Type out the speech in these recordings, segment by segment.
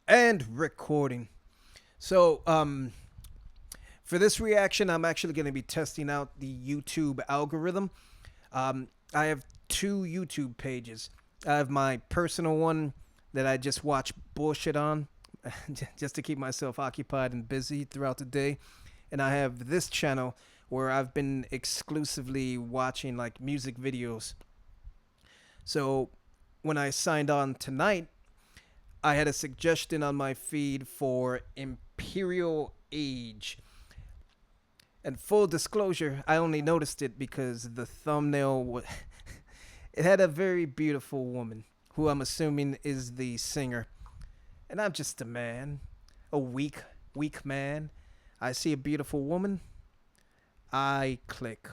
And recording. So, for this reaction, I'm actually going to be testing out the YouTube algorithm. I have two YouTube pages. I have my personal one that I just watch bullshit on, just to keep myself occupied and busy throughout the day. And I have this channel where I've been exclusively watching like music videos. So when I signed on tonight, I had a suggestion on my feed for Imperial Age. And full disclosure, I only noticed it because the thumbnail it had a very beautiful woman who I'm assuming is the singer. And I'm just a man, a weak man. I see a beautiful woman, I click.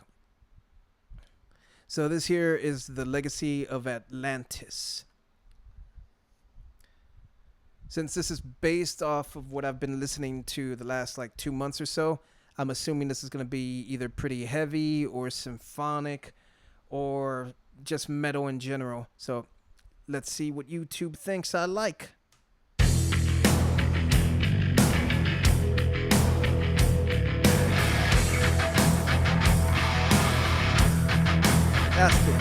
So this here is the legacy of Atlantis. Since this is based off of what I've been listening to the last like 2 months or so, I'm assuming this is going to be either pretty heavy or symphonic or just metal in general. So let's see what YouTube thinks I like. That's good.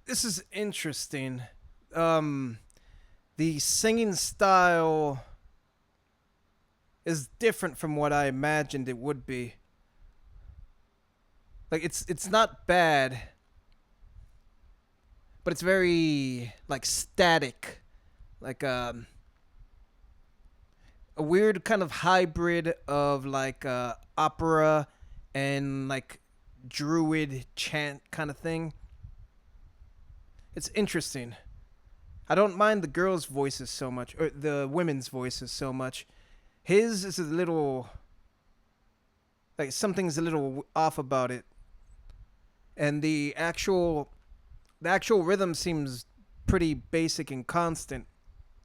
This is interesting. The singing style is different from what I imagined it would be. Like it's not bad, but it's very like static, like a weird kind of hybrid of like opera and like druid chant kind of thing. It's interesting. I don't mind the girls' voices so much, or the women's voices so much. His is a little, like something's a little off about it. And the actual rhythm seems pretty basic and constant,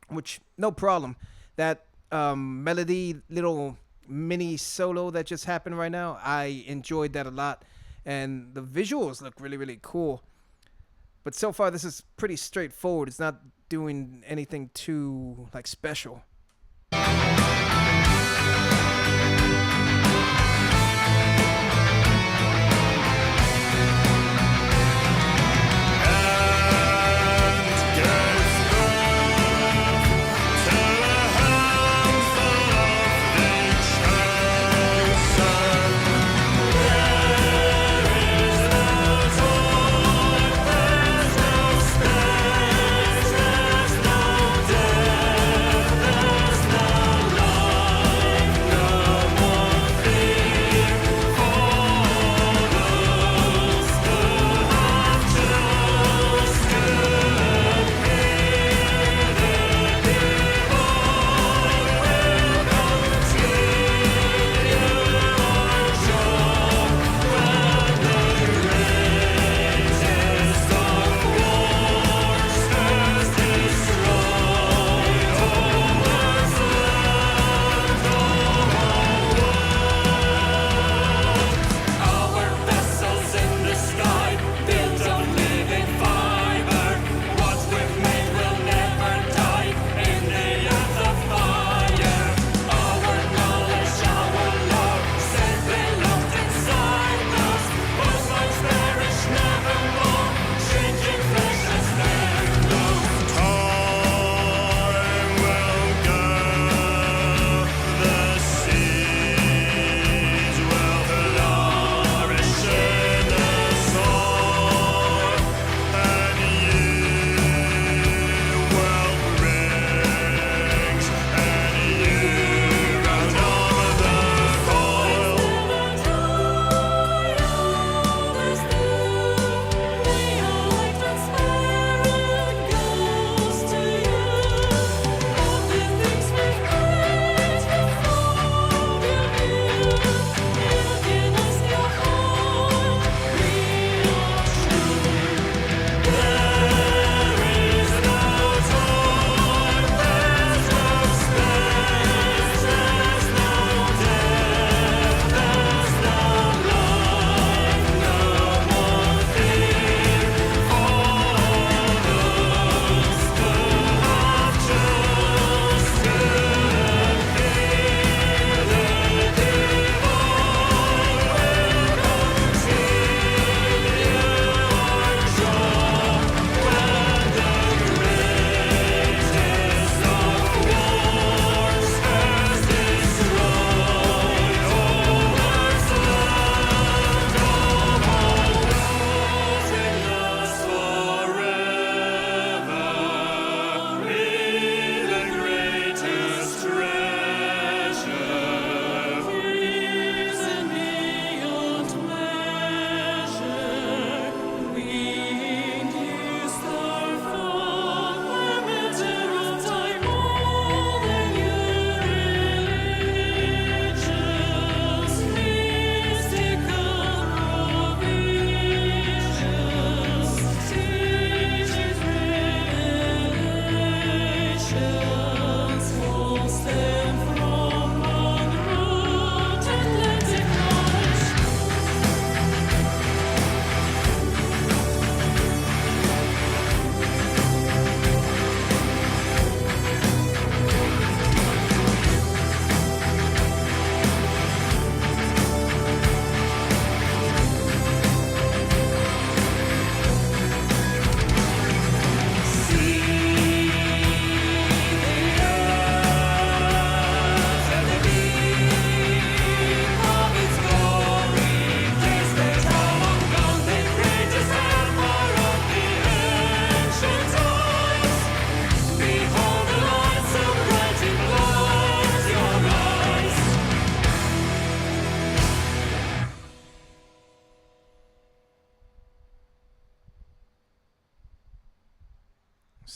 which no problem. That melody, little mini solo that just happened right now, I enjoyed that a lot. And the visuals look really, really cool. But so far, this is pretty straightforward. It's not doing anything too, like, special.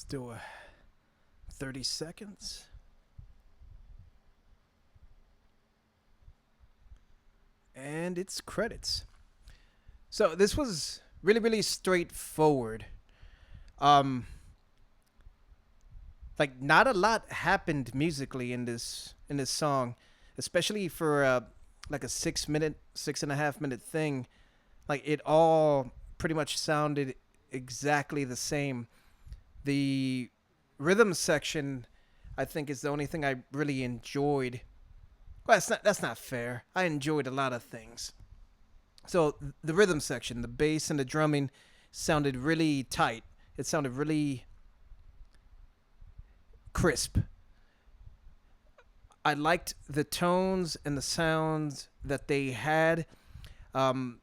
do a 30 seconds. And it's credits. So this was really, really straightforward. Um, like not a lot happened musically in this song, especially for like a 6 minute, 6.5 minute thing. Like it all pretty much sounded exactly the same. The rhythm section, I think, is the only thing I really enjoyed. Well, that's not fair. I enjoyed a lot of things. So the rhythm section, the bass and the drumming, sounded really tight. It sounded really crisp. I liked the tones and the sounds that they had. Um,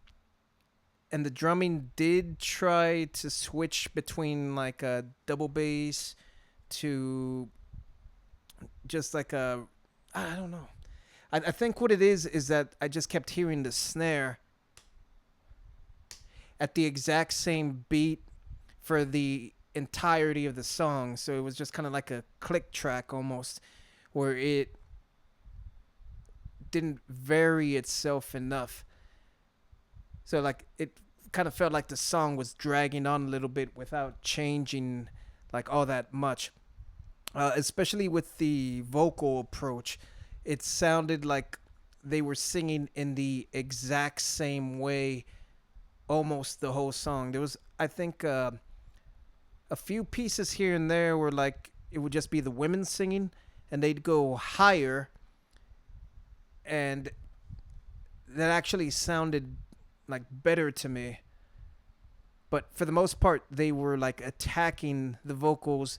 and the drumming did try to switch between like a double bass to just like a, I don't know. I think what it is that I just kept hearing the snare at the exact same beat for the entirety of the song. So it was just kind of like a click track almost, where it didn't vary itself enough. So like it kind of felt like the song was dragging on a little bit without changing like all that much. Especially with the vocal approach, it sounded like they were singing in the exact same way almost the whole song. There was, I think, a few pieces here and there where like it would just be the women singing, and they'd go higher, and that actually sounded like better to me. But for the most part, they were like attacking the vocals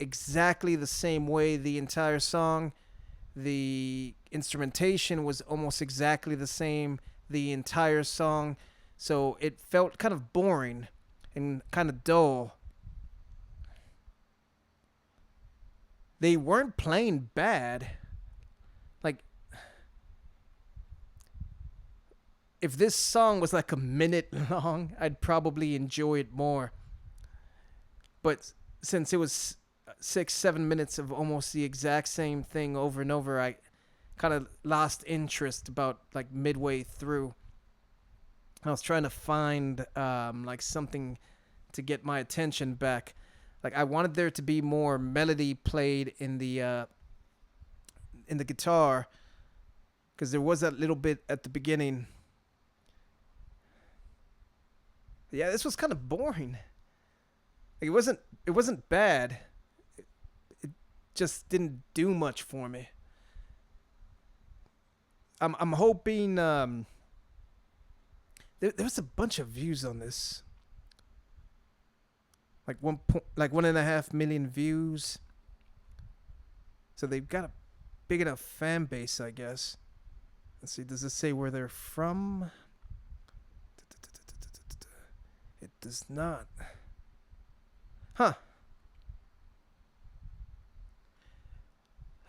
exactly the same way the entire song. The instrumentation was almost exactly the same the entire song. So it felt kind of boring and kind of dull. They weren't playing bad. Like, if this song was like a minute long, I'd probably enjoy it more. But since it was 6, 7 minutes of almost the exact same thing over and over, I kind of lost interest about like midway through. I was trying to find like something to get my attention back. Like I wanted there to be more melody played in the guitar, because there was that little bit at the beginning. Yeah, this was kind of boring. Like, it wasn't bad. It just didn't do much for me. I'm hoping there was a bunch of views on this. Like 1.5 million views. So they've got a big enough fan base, I guess. Let's see, does it say where they're from? It does not. Huh.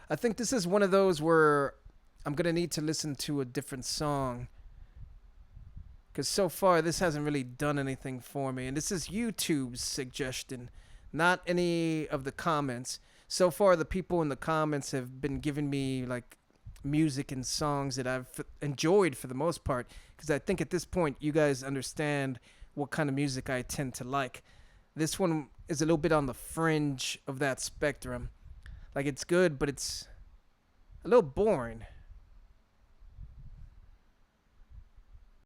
I think this is one of those where I'm going to need to listen to a different song, because so far this hasn't really done anything for me. And this is YouTube's suggestion, not any of the comments. So far the people in the comments have been giving me like music and songs that I've enjoyed for the most part, because I think at this point you guys understand what kind of music I tend to like. This one is a little bit on the fringe of that spectrum. Like, it's good, but it's a little boring.